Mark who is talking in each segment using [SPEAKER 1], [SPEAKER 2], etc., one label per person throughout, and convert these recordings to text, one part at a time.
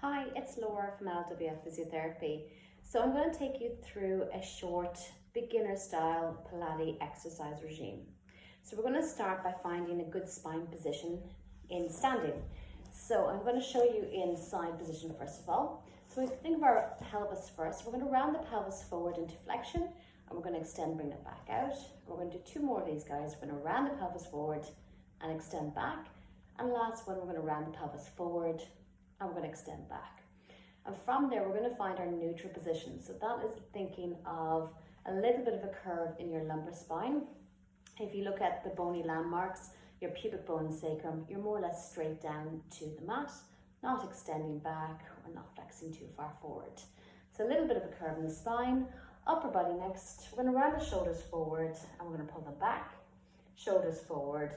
[SPEAKER 1] Hi, it's Laura from LWF Physiotherapy. So I'm going to take you through a short beginner style Pilates exercise regime. So we're going to start by finding a good spine position in standing. So I'm going to show you in side position first of all. So we think of our pelvis first. We're going to round the pelvis forward into flexion and we're going to extend, bring it back out. We're going to do two more of these guys. We're going to round the pelvis forward and extend back. And last one, we're going to round the pelvis forward and we're going to extend back. And from there, we're going to find our neutral position. So that is thinking of a little bit of a curve in your lumbar spine. If you look at the bony landmarks, your pubic bone and sacrum, you're more or less straight down to the mat, not extending back or not flexing too far forward. So a little bit of a curve in the spine. Upper body next, we're going to round the shoulders forward and we're going to pull them back, shoulders forward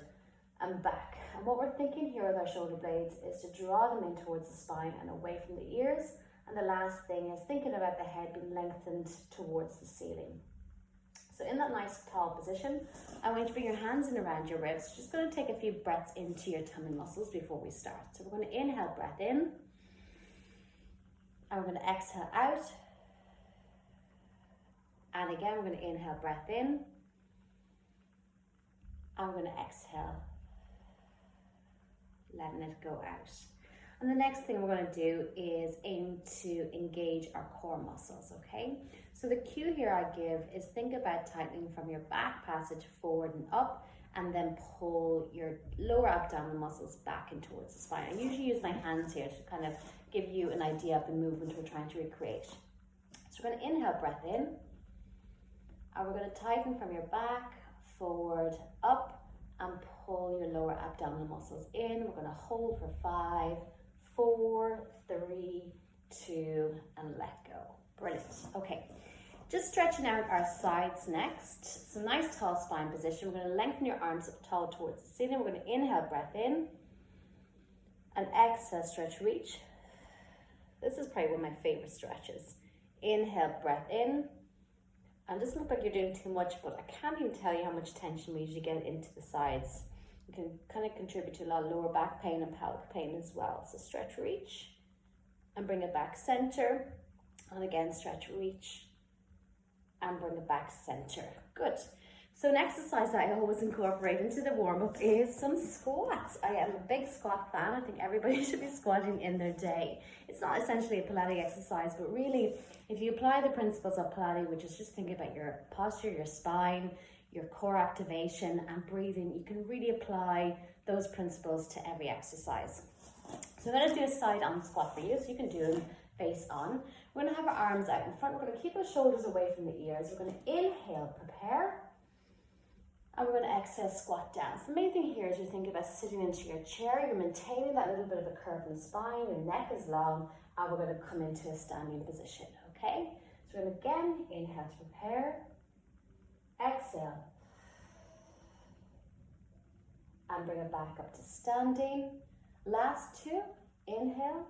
[SPEAKER 1] and back. And what we're thinking here with our shoulder blades is to draw them in towards the spine and away from the ears. And the last thing is thinking about the head being lengthened towards the ceiling. So in that nice tall position, I want you to bring your hands in around your ribs. Just going to take a few breaths into your tummy muscles before we start. So we're going to inhale, breath in. And we're going to exhale out. And again, we're going to inhale, breath in. And we're going to exhale, letting it go out. And the next thing we're going to do is aim to engage our core muscles, okay? So the cue here I give is think about tightening from your back passage forward and up, and then pull your lower abdominal muscles back in towards the spine. I usually use my hands here to kind of give you an idea of the movement we're trying to recreate. So we're going to inhale, breath in, and we're going to tighten from your back, forward, up, and pull your lower abdominal muscles in. We're going to hold for 5, 4, 3, 2, and let go. Brilliant. Okay, just stretching out our sides next. So nice tall spine position. We're going to lengthen your arms up tall towards the ceiling. We're going to inhale, breath in, and exhale, stretch, reach. This is probably one of my favorite stretches. Inhale, breath in. And it doesn't look like you're doing too much, but I can't even tell you how much tension we usually get into the sides. It can kind of contribute to a lot of lower back pain and pelvic pain as well. So stretch, reach, and bring it back center. And again, stretch, reach, and bring it back center. Good. So an exercise that I always incorporate into the warm-up is some squats. I am a big squat fan. I think everybody should be squatting in their day. It's not essentially a Pilates exercise, but really, if you apply the principles of Pilates, which is just think about your posture, your spine, your core activation and breathing, you can really apply those principles to every exercise. So I'm going to do a side on squat for you, so you can do them face on. We're going to have our arms out in front. We're going to keep our shoulders away from the ears. We're going to inhale, prepare. And we're going to exhale, squat down. So the main thing here is you think about sitting into your chair. You're maintaining that little bit of a curve in the spine. Your neck is long. And we're going to come into a standing position, okay? So we're going to again inhale to prepare. Exhale. And bring it back up to standing. Last two. Inhale.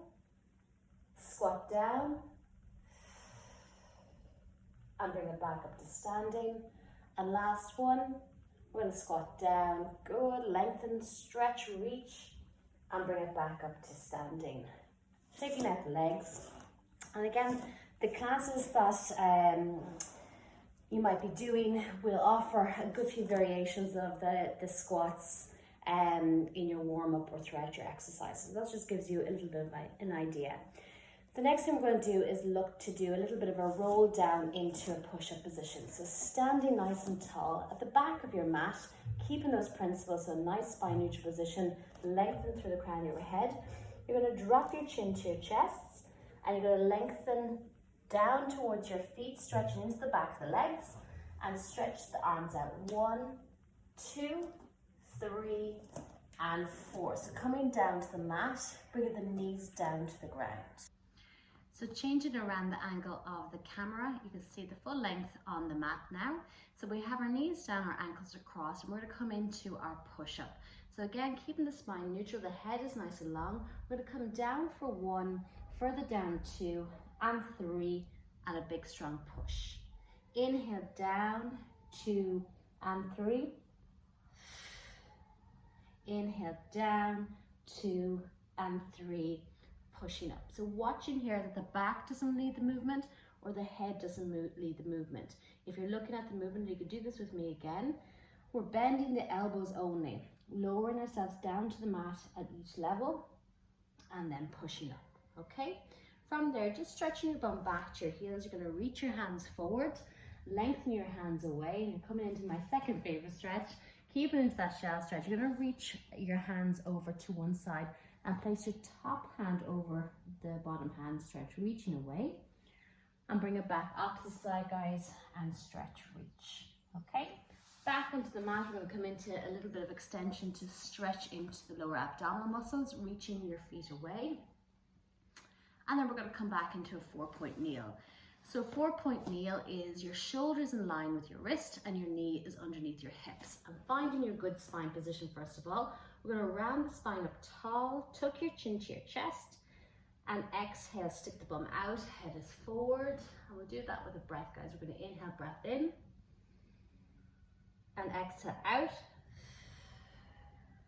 [SPEAKER 1] Squat down. And bring it back up to standing. And last one. We're going to squat down, good, lengthen, stretch, reach, and bring it back up to standing. Taking out the legs. And again, the classes that you might be doing will offer a good few variations of the squats in your warm-up or throughout your exercises. That just gives you a little bit of an idea. The next thing we're going to do is look to do a little bit of a roll down into a push-up position. So standing nice and tall at the back of your mat, keeping those principles, so nice spine neutral position, lengthen through the crown of your head. You're going to drop your chin to your chest and you're going to lengthen down towards your feet, stretching into the back of the legs and stretch the arms out. 1, 2, 3, and 4. So coming down to the mat, bringing the knees down to the ground. So changing around the angle of the camera, you can see the full length on the mat now. So we have our knees down, our ankles across, and we're going to come into our push-up. So again, keeping the spine neutral, the head is nice and long. We're going to come down for 1, further down 2, and 3, and a big strong push. Inhale down, 2, and 3. Inhale down, 2, and 3. pushing up. So watching here that the back doesn't lead the movement or the head doesn't lead the movement. If you're looking at the movement, you could do this with me again. We're bending the elbows only, lowering ourselves down to the mat at each level and then pushing up, okay? From there, just stretching your bum back to your heels. You're gonna reach your hands forward, lengthen your hands away, and you're coming into my second favorite stretch. Keep it into that shell stretch. You're gonna reach your hands over to one side and place your top hand over the bottom hand, stretch, reaching away. And bring it back opposite side, guys, and stretch, reach, okay? Back onto the mat, we're gonna come into a little bit of extension to stretch into the lower abdominal muscles, reaching your feet away. And then we're gonna come back into a 4-point kneel. So 4-point kneel is your shoulders in line with your wrist and your knee is underneath your hips. And finding your good spine position first of all. We're gonna round the spine up tall, tuck your chin to your chest, and exhale, stick the bum out, head is forward. And we'll do that with a breath, guys. We're gonna inhale, breath in, and exhale out.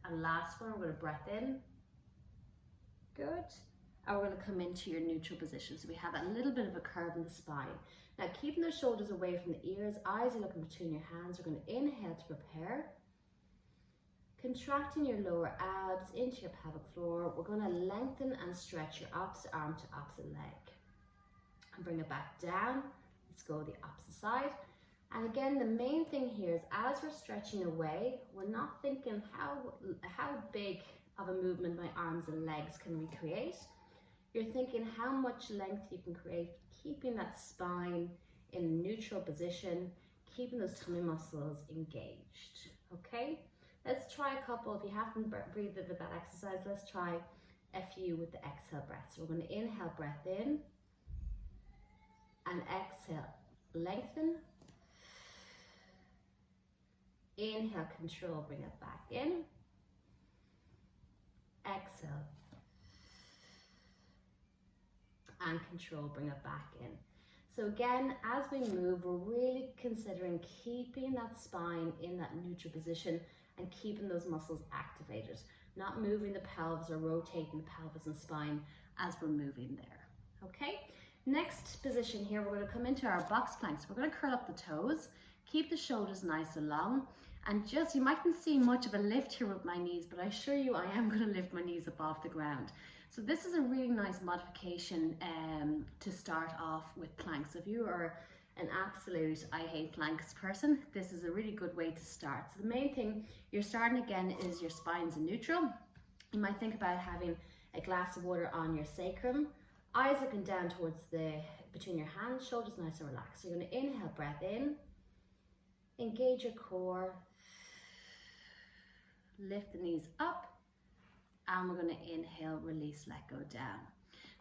[SPEAKER 1] And last one, we're gonna breath in. Good. And we're gonna come into your neutral position. So we have a little bit of a curve in the spine. Now keeping the shoulders away from the ears, eyes are looking between your hands. We're gonna inhale to prepare. Contracting your lower abs into your pelvic floor. We're gonna lengthen and stretch your opposite arm to opposite leg. And bring it back down. Let's go the opposite side. And again, the main thing here is as we're stretching away, we're not thinking how big of a movement my arms and legs can we create. You're thinking how much length you can create, keeping that spine in a neutral position, keeping those tummy muscles engaged, okay? Let's try a couple. If you haven't breathed with that exercise, let's try a few with the exhale breath. So we're going to inhale, breath in, and exhale, lengthen. Inhale, control, bring it back in. Exhale. And control, bring it back in. So again, as we move, we're really considering keeping that spine in that neutral position and keeping those muscles activated, not moving the pelvis or rotating the pelvis and spine as we're moving there, okay? Next position here, we're gonna come into our box planks. We're gonna curl up the toes, keep the shoulders nice and long, and just, you mightn't see much of a lift here with my knees, but I assure you I am gonna lift my knees up off the ground. So this is a really nice modification to start off with planks. If you are an absolute I hate planks person, this is a really good way to start. So the main thing you're starting again is your spine's in neutral. You might think about having a glass of water on your sacrum, eyes looking down towards between your hands, shoulders nice and relaxed. So you're going to inhale, breath in, engage your core, lift the knees up, and we're going to inhale, release, let go down.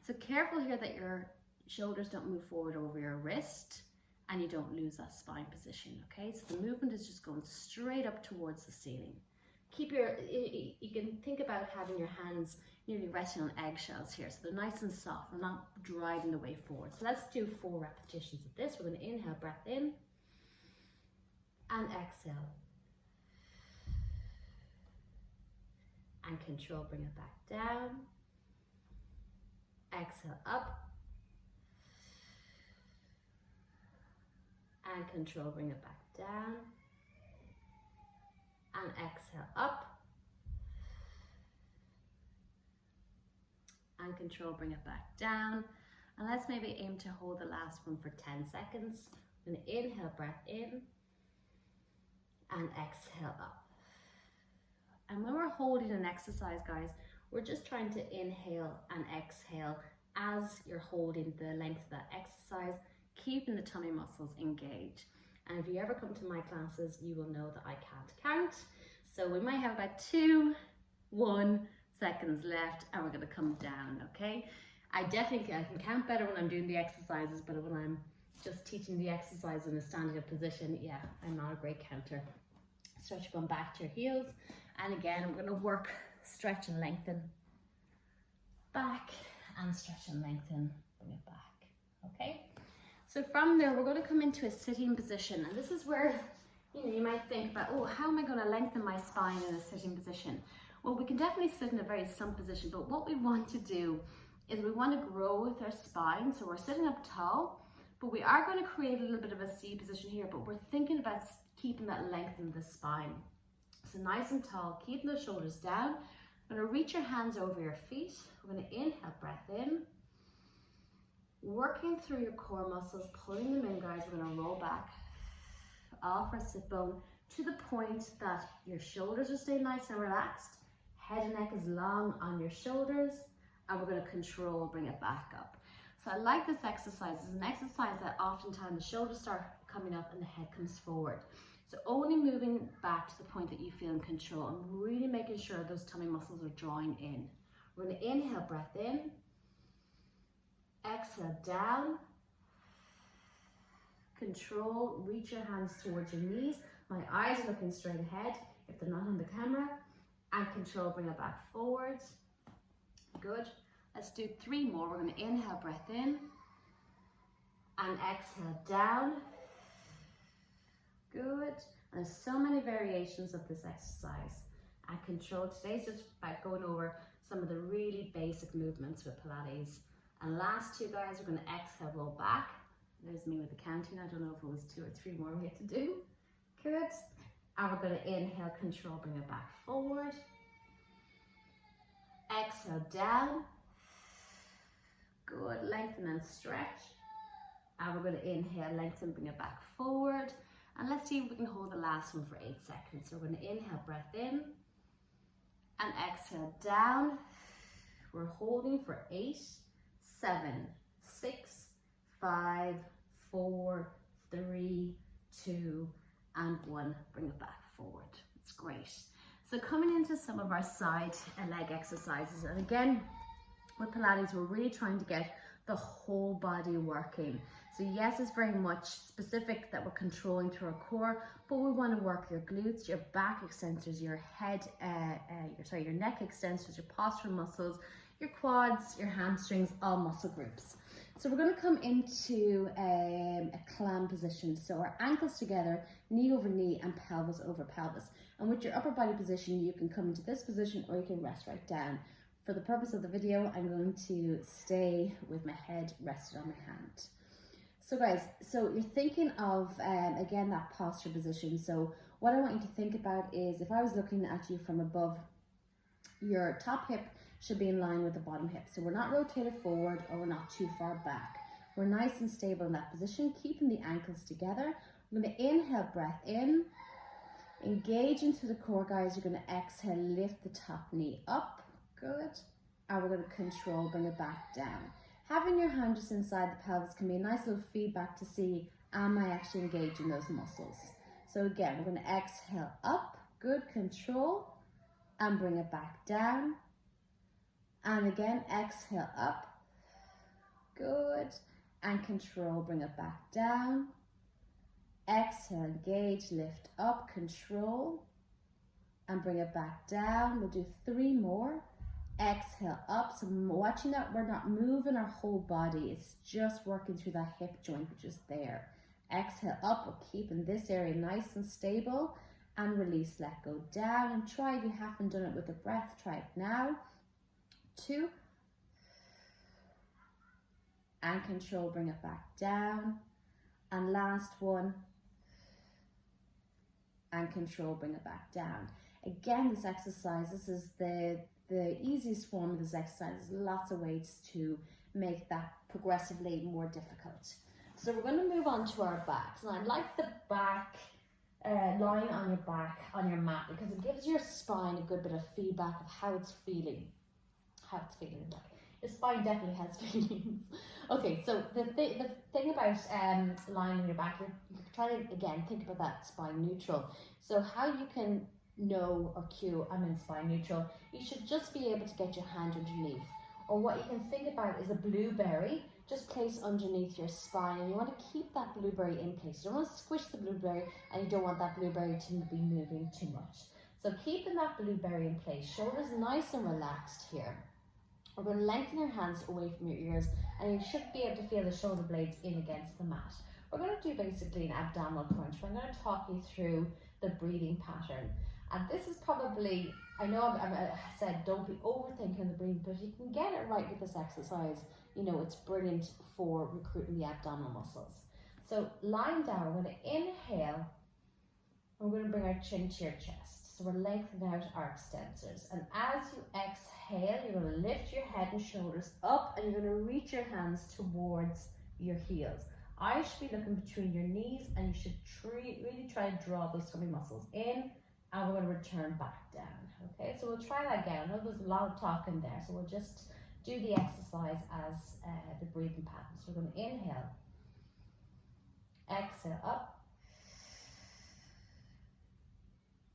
[SPEAKER 1] So careful here that your shoulders don't move forward over your wrist and you don't lose that spine position, okay? So the movement is just going straight up towards the ceiling. You can think about having your hands nearly resting on eggshells here, so they're nice and soft, they're not driving the way forward. So let's do 4 repetitions of this. We're going to inhale, breath in, and exhale. And control, bring it back down. Exhale, up. And control, bring it back down. And exhale, up. And control, bring it back down. And let's maybe aim to hold the last one for 10 seconds. I'm going to inhale, breath in, and exhale, up. And when we're holding an exercise, guys, we're just trying to inhale and exhale as you're holding the length of that exercise, keeping the tummy muscles engaged. And if you ever come to my classes, you will know that I can't count. So we might have about 2, 1 seconds left, and we're going to come down, okay? I can count better when I'm doing the exercises, but when I'm just teaching the exercise in a standing up position, yeah, I'm not a great counter. Stretch your bum back to your heels. And again, we're going to work, stretch and lengthen, back, and stretch and lengthen, bring it back, okay? So from there, we're going to come into a sitting position. And this is where, you might think about, oh, how am I going to lengthen my spine in a sitting position? Well, we can definitely sit in a very slump position, but what we want to do is we want to grow with our spine. So we're sitting up tall, but we are going to create a little bit of a C position here, but we're thinking about keeping that length in the spine. So nice and tall, keeping the shoulders down. You're going to reach your hands over your feet. We're going to inhale, breath in. Working through your core muscles, pulling them in, guys. We're going to roll back off our sit bone to the point that your shoulders are staying nice and relaxed. Head and neck is long on your shoulders, and we're going to control, bring it back up. So I like this exercise. It's an exercise that oftentimes the shoulders start coming up and the head comes forward. So only moving back to the point that you feel in control and really making sure those tummy muscles are drawing in. We're going to inhale, breath in. Exhale, down. Control, reach your hands towards your knees. My eyes are looking straight ahead if they're not on the camera. And control, bring it back forward. Good. Let's do 3 more. We're going to inhale, breath in. And exhale, down. Good. And there's so many variations of this exercise. And control, today's just about going over some of the really basic movements with Pilates. And last 2, guys, we're going to exhale, roll back. There's me with the counting. I don't know if it was 2 or 3 more we had to do. Good. And we're going to inhale, control, bring it back forward. Exhale, down. Good. Lengthen and stretch. And we're going to inhale, lengthen, bring it back forward. And let's see if we can hold the last one for 8 seconds. So we're going to inhale, breath in. And exhale, down. We're holding for 8, 7, 6, 5, 4, 3, 2, and 1. Bring it back forward. It's great. So coming into some of our side and leg exercises, and again with Pilates we're really trying to get the whole body working. So yes, it's very much specific that we're controlling through our core, but we want to work your glutes, your back extensors, your head, your neck extensors, your postural muscles, your quads, your hamstrings, all muscle groups. So we're going to come into a clam position. So our ankles together, knee over knee and pelvis over pelvis. And with your upper body position, you can come into this position or you can rest right down. For the purpose of the video, I'm going to stay with my head rested on my hand. So guys, so you're thinking of, again, that posture position. So what I want you to think about is if I was looking at you from above, your top hip should be in line with the bottom hip. So we're not rotated forward or we're not too far back. We're nice and stable in that position, keeping the ankles together. We're going to inhale, breath in. Engage into the core, guys. You're going to exhale, lift the top knee up. Good. And we're going to control, bring it back down. Having your hand just inside the pelvis can be a nice little feedback to see, am I actually engaging those muscles? So again, we're going to exhale up. Good. Control. And bring it back down. And again, exhale up. Good. And control, bring it back down. Exhale, engage, lift up, control. And bring it back down. We'll do 3 more. Exhale up. So watching that we're not moving our whole body. It's just working through that hip joint, which is there. Exhale up. We're keeping this area nice and stable. And release, let go down. And try, if you haven't done it with the breath, try it now. 2. And control, bring it back down. And last one. And control, bring it back down. Again, this exercise, this is the easiest form of this exercise. There's lots of ways to make that progressively more difficult. So we're going to move on to our backs. And I like the back, lying on your back, on your mat, because it gives your spine a good bit of feedback of how it's feeling. Your spine definitely has feelings. Okay, so the thing about lying on your back, you're trying to, again, think about that spine neutral. So how you can know or cue I'm in spine neutral, you should just be able to get your hand underneath. Or what you can think about is a blueberry, just place underneath your spine, and you want to keep that blueberry in place. You don't want to squish the blueberry, and you don't want that blueberry to be moving too much. So keeping that blueberry in place, shoulders nice and relaxed here. We're going to lengthen your hands away from your ears, and you should be able to feel the shoulder blades in against the mat. We're going to do basically an abdominal crunch. I'm going to talk you through the breathing pattern. And this is probably
[SPEAKER 2] I know I said don't be overthinking the breathing, but if you can get it right with this exercise, you know, it's brilliant for recruiting the abdominal muscles. So lying down, we're going to inhale, and we're going to bring our chin to your chest. So we're lengthening out our extensors. And as you exhale, you're going to lift your head and shoulders up, and you're going to reach your hands towards your heels. Eyes should be looking between your knees, and you should really try to draw those tummy muscles in, and we're going to return back down. Okay, so we'll try that again. I know there's a lot of talking there, so we'll just do the exercise as the breathing pattern. So we're going to inhale, exhale up,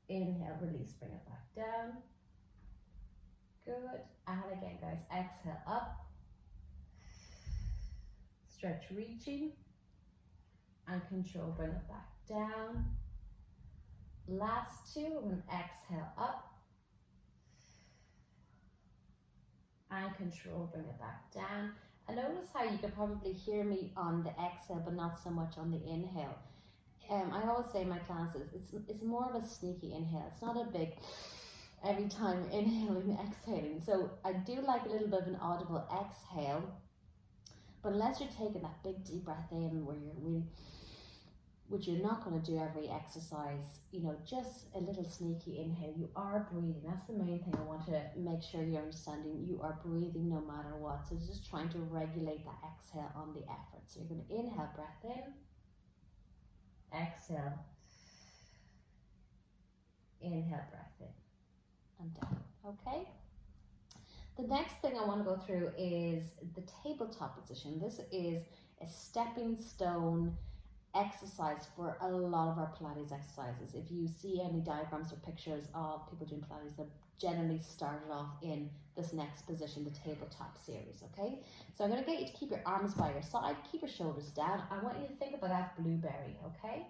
[SPEAKER 2] inhale, release, bring it back down. Good. And again, guys, exhale up, stretch, reaching, and control, bring it back down. Last two, we're going to exhale up, and control, bring it back down. And notice how you can probably hear me on the exhale, but not so much on the inhale. I always say in my classes, it's more of a sneaky inhale. It's not a big every time you're inhaling and exhaling. So I do like a little bit of an audible exhale, but unless you're taking that big deep breath in where you're really, which you're not going to do every exercise, you know, just a little sneaky inhale. You are breathing. That's the main thing I want to make sure you're understanding. You are breathing no matter what. So just trying to regulate that exhale on the effort. So you're going to inhale, breath in, exhale, inhale, breath in, and down. Okay? The next thing I want to go through is the tabletop position. This is a stepping stone exercise for a lot of our Pilates exercises. If you see any diagrams or pictures of people doing Pilates, they're generally started off in this next position, the tabletop series, okay? So I'm going to get you to keep your arms by your side, keep your shoulders down. I want you to think about that blueberry, okay?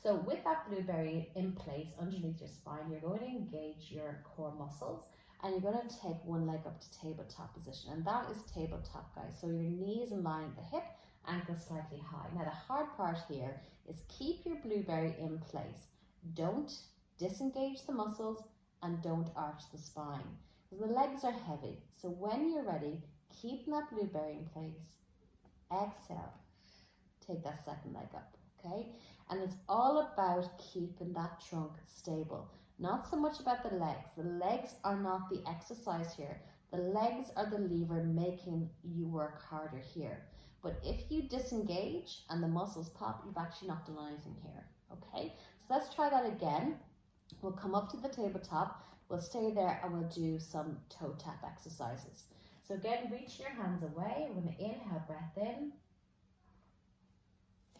[SPEAKER 2] So with that blueberry in place underneath your spine, you're going to engage your core muscles, and you're going to take one leg up to tabletop position, and that is tabletop, guys. So your knees in line with the hip, ankle slightly high. Now the hard part here is keep your blueberry in place. Don't disengage the muscles and don't arch the spine, because the legs are heavy. So when you're ready, keep that blueberry in place. Exhale, take that second leg up, okay? And it's all about keeping that trunk stable. Not so much about the legs. The legs are not the exercise here. The legs are the lever making you work harder here. But if you disengage and the muscles pop, you've actually not done anything here, okay? So let's try that again. We'll come up to the tabletop, we'll stay there, and we'll do some toe tap exercises. So again, reach your hands away. We're going to inhale, breath in,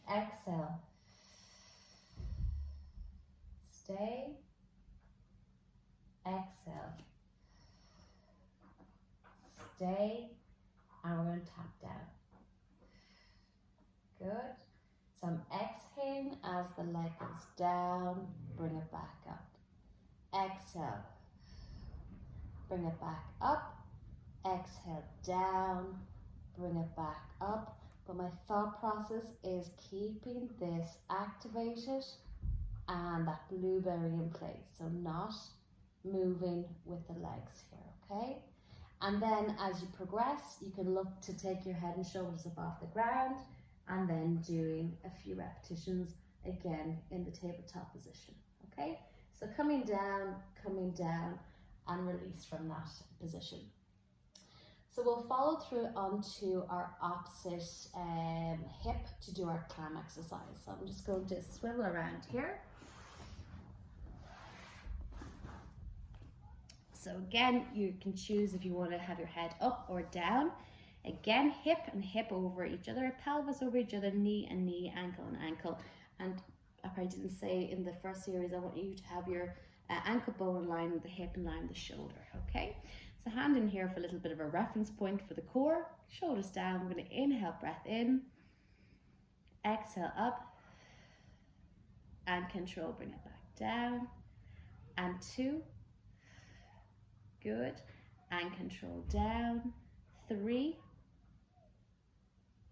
[SPEAKER 2] exhale, stay, exhale, stay, and we're going to tap down. Good. So I'm exhaling as the leg goes down, bring it back up. Exhale, bring it back up. Exhale, down, bring it back up. But my thought process is keeping this activated and that blueberry in place. So not moving with the legs here, okay? And then as you progress, you can look to take your head and shoulders up off the ground, and then doing a few repetitions again in the tabletop position, okay? So coming down, and release from that position. So we'll follow through onto our opposite hip to do our clam exercise. So I'm just going to swivel around here. So again, you can choose if you want to have your head up or down. Again, hip and hip over each other, pelvis over each other, knee and knee, ankle and ankle. And I probably didn't say in the first series, I want you to have your ankle bone in line with the hip in line with the shoulder, okay? So hand in here for a little bit of a reference point for the core, shoulders down. We're going to inhale, breath in, exhale up, and control, bring it back down, and 2, good, and control down, 3,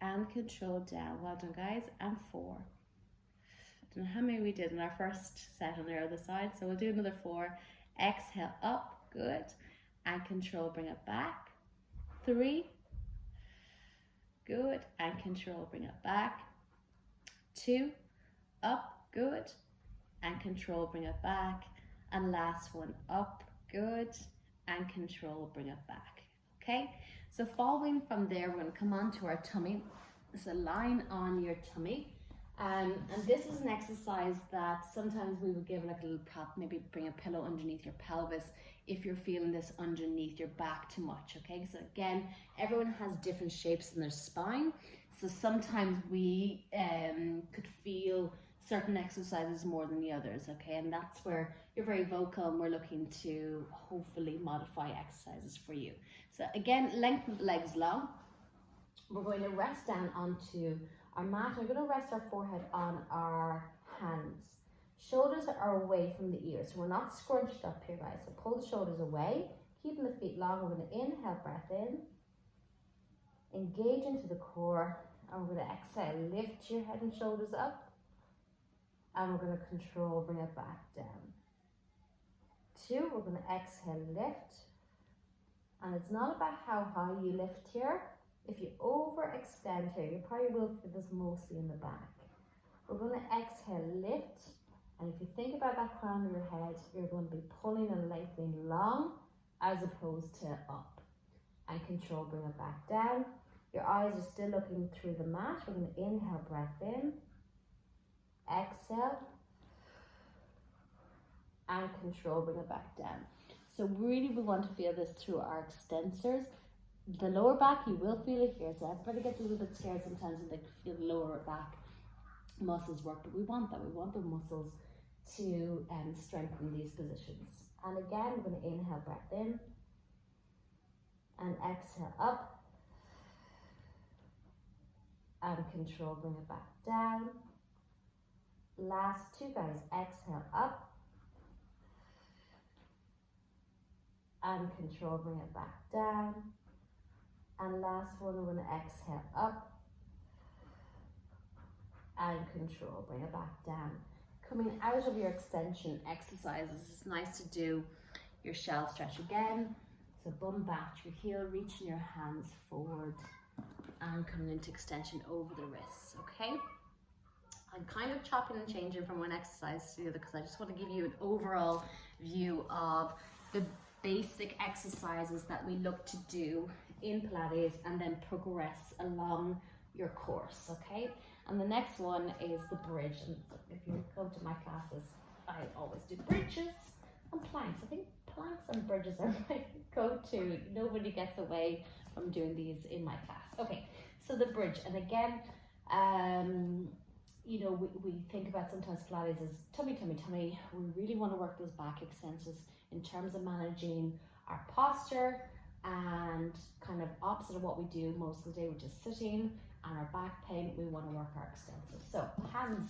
[SPEAKER 2] and control down. Well done, guys. And 4. I don't know how many we did in our first set on the other side, so we'll do another 4. Exhale up,
[SPEAKER 1] good, and control, bring it back. 3, good, and control, bring it back. 2, up, good, and control, bring it back. And last one, up, good, and control, bring it back. Okay, so following from there, we're going to come on to our tummy. It's a line on your tummy. And this is an exercise that sometimes we would give like a little prop, maybe bring a pillow underneath your pelvis if you're feeling this underneath your back too much. Okay, so again, everyone has different shapes in their spine. So sometimes we could feel certain exercises more than the others, okay? And that's where you're very vocal and we're looking to hopefully modify exercises for you. So again, lengthen the legs long. We're going to rest down onto our mat. We're going to rest our forehead on our hands. Shoulders are away from the ears, so we're not scrunched up here, guys. So pull the shoulders away, keeping the feet long. We're going to inhale, breath in, engage into the core, and we're going to exhale, lift your head and shoulders up. And we're going to control, bring it back down. 2, we're going to exhale, lift. And it's not about how high you lift here. If you overextend here, you probably will feel this mostly in the back. We're going to exhale, lift. And if you think about that crown of your head, you're going to be pulling and lengthening long as opposed to up. And control, bring it back down. Your eyes are still looking through the mat. We're going to inhale, breath in. Exhale, and control, bring it back down. So really we want to feel this through our extensors. The lower back, you will feel it here. So everybody gets a little bit scared sometimes when they feel the lower back muscles work, but we want that. We want the muscles to strengthen these positions. And again, we're going to inhale, breath in, and exhale up, and control, bring it back down. Last 2, guys, exhale up and control, bring it back down. And last one, we're going to exhale up and control, bring it back down. Coming out of your extension exercises, it's nice to do your shell stretch again. So bum back, your heel, reaching your hands forward and coming into extension over the wrists, okay? I'm kind of chopping and changing from one exercise to the other because I just want to give you an overall view of the basic exercises that we look to do in Pilates and then progress along your course, okay? And the next one is the bridge. And if you go to my classes, I always do bridges and planks. I think planks and bridges are my go-to. Nobody gets away from doing these in my class. Okay, so the bridge. And again, you know, we think about sometimes Pilates as tummy, tummy, tummy. We really want to work those back extensors in terms of managing our posture and kind of opposite of what we do most of the day, which is sitting, and our back pain, we want to work our extensors. So hands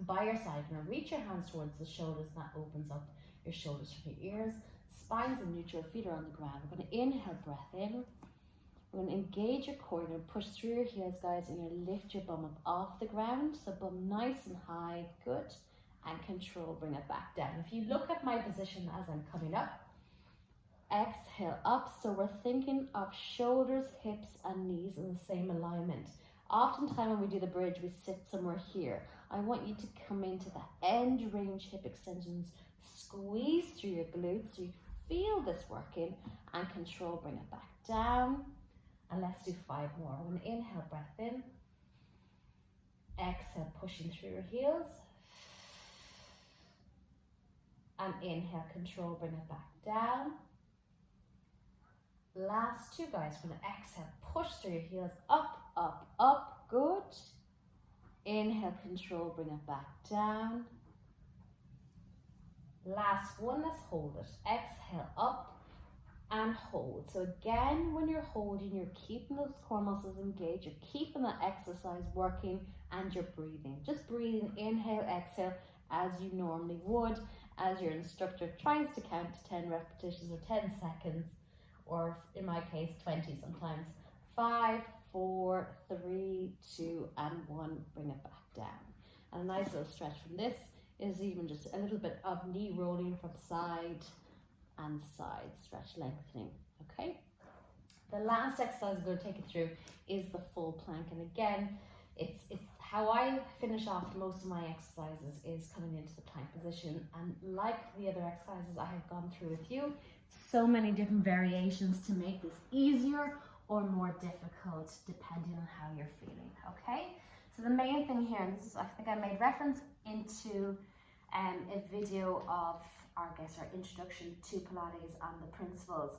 [SPEAKER 1] by your side. Now reach your hands towards the shoulders, and that opens up your shoulders from your ears. Spines in neutral, feet are on the ground. We're going to inhale, breath in. We're going to engage your core. You're going to push through your heels, guys, and you're going to lift your bum up off the ground. So bum nice and high, good. And control, bring it back down. If you look at my position as I'm coming up, exhale up. So we're thinking of shoulders, hips, and knees in the same alignment. Oftentimes when we do the bridge, we sit somewhere here. I want you to come into the end range hip extensions, squeeze through your glutes so you feel this working, and control, bring it back down. And let's do 5 more. We're going to inhale, breath in. Exhale, pushing through your heels. And inhale, control, bring it back down. Last 2, guys. We're going to exhale, push through your heels, up, up, up, good. Inhale, control, bring it back down. Last one, let's hold it. Exhale, up and hold. So again, when you're holding, you're keeping those core muscles engaged, you're keeping that exercise working, and you're breathing. Just breathing, inhale, exhale, as you normally would, as your instructor tries to count to 10 repetitions or 10 seconds, or in my case, 20 sometimes. 5, 4, 3, 2, and 1, bring it back down. And a nice little stretch from this is even just a little bit of knee rolling from side
[SPEAKER 2] and side, stretch, lengthening, okay? The last exercise I'm going to take you through is the full plank, and again, it's how I finish off most of my exercises is coming into the plank position, and like the other exercises I have gone through with you, so many different variations to make this easier or more difficult depending on how you're feeling, okay? So the main thing here, and this is, I think I made reference into a video of our introduction to Pilates and the principles.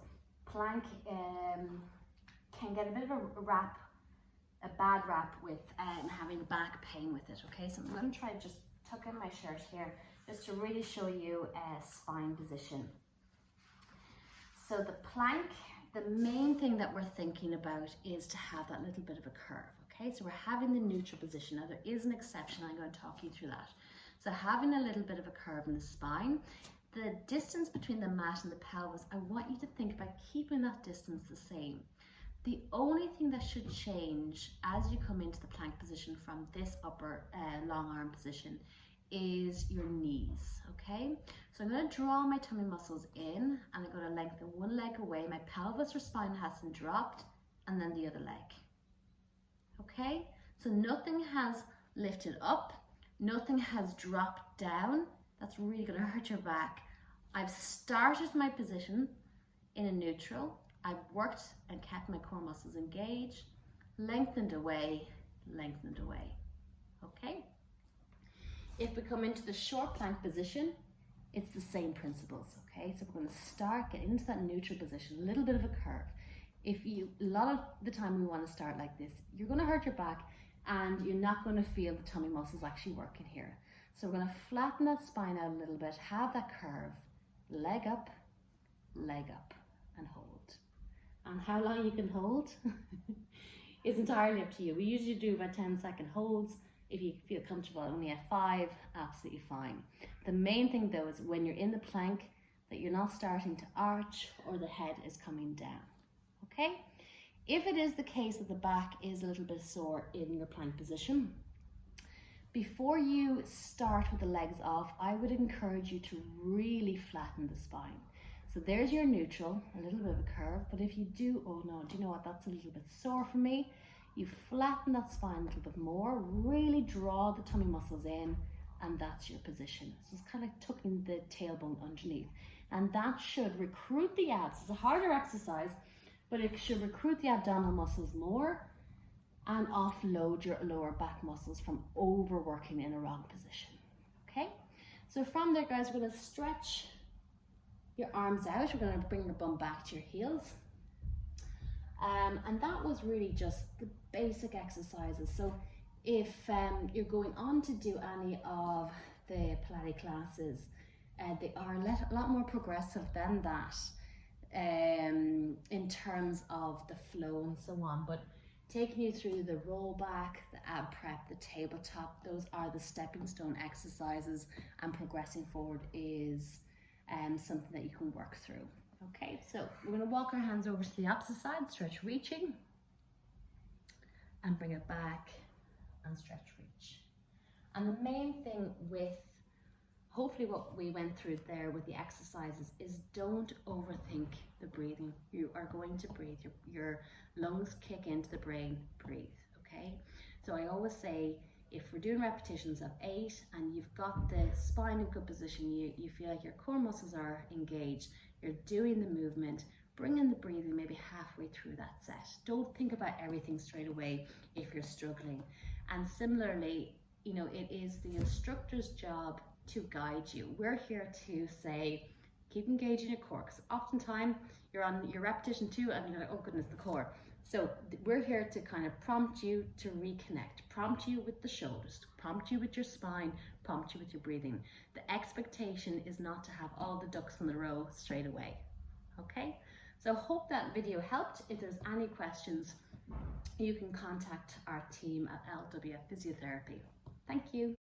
[SPEAKER 2] Plank can get a bit of a bad rap with having back pain with it, okay? So I'm going to try to just tuck in my shirt here just to really show you a spine position. So the plank, the main thing that we're thinking about is to have that little bit of a curve, okay? So we're having the neutral position. Now there is an exception, I'm going to talk you through that. So having a little bit of a curve in the spine, the distance between the mat and the pelvis, I want you to think about keeping that distance the same. The only thing that should change as you come into the plank position from this upper long arm position is your knees, okay? So I'm going to draw my tummy muscles in, and I'm going to lengthen one leg away. My pelvis or spine hasn't dropped, and then the other leg, okay? So nothing has lifted up, nothing has dropped down. That's really going to hurt your back. I've started my position in a neutral. I've worked and kept my core muscles engaged, lengthened away, okay? If we come into the short plank position, it's the same principles, okay? So we're going to start, get into that neutral position, a little bit of a curve. A lot of the time we want to start like this, you're going to hurt your back and you're not going to feel the tummy muscles actually working here. So we're going to flatten that spine out a little bit, have that curve, leg up, and hold. And how long you can hold is entirely up to you. We usually do about 10-second holds. If you feel comfortable only at 5, absolutely fine. The main thing though is when you're in the plank that you're not starting to arch or the head is coming down, okay? If it is the case that the back is a little bit sore in your plank position, before you start with the legs off, I would encourage you to really flatten the spine. So there's your neutral, a little bit of a curve, but if you do, oh no, do you know what, that's a little bit sore for me. You flatten that spine a little bit more, really draw the tummy muscles in, and that's your position. So it's kind of tucking the tailbone underneath. And that should recruit the abs. It's a harder exercise, but it should recruit the abdominal muscles more and offload your lower back muscles from overworking in a wrong position, okay? So from there, guys, we're gonna stretch your arms out. We're gonna bring your bum back to your heels. And that was really just the basic exercises. So if you're going on to do any of the Pilates classes, they are a lot more progressive than that in terms of the flow and so on. But taking you through the roll back, the ab prep, the tabletop, those are the stepping stone exercises, and progressing forward is something that you can work through. Okay, so we're going to walk our hands over to the opposite side, stretch reaching, and bring it back and stretch reach. And the main thing with hopefully what we went through there with the exercises is don't overthink the breathing. You are going to breathe, your lungs kick into the brain, breathe, okay? So I always say, if we're doing repetitions of 8 and you've got the spine in good position, you feel like your core muscles are engaged, you're doing the movement, bring in the breathing maybe halfway through that set. Don't think about everything straight away if you're struggling. And similarly, you know, it is the instructor's job to guide you. We're here to say, keep engaging your core, because oftentimes you're on your repetition 2 and you're like, oh goodness, the core. So we're here to kind of prompt you to reconnect, prompt you with the shoulders, prompt you with your spine, prompt you with your breathing. The expectation is not to have all the ducks in a row straight away, okay? So hope that video helped. If there's any questions, you can contact our team at LW Physiotherapy. Thank you.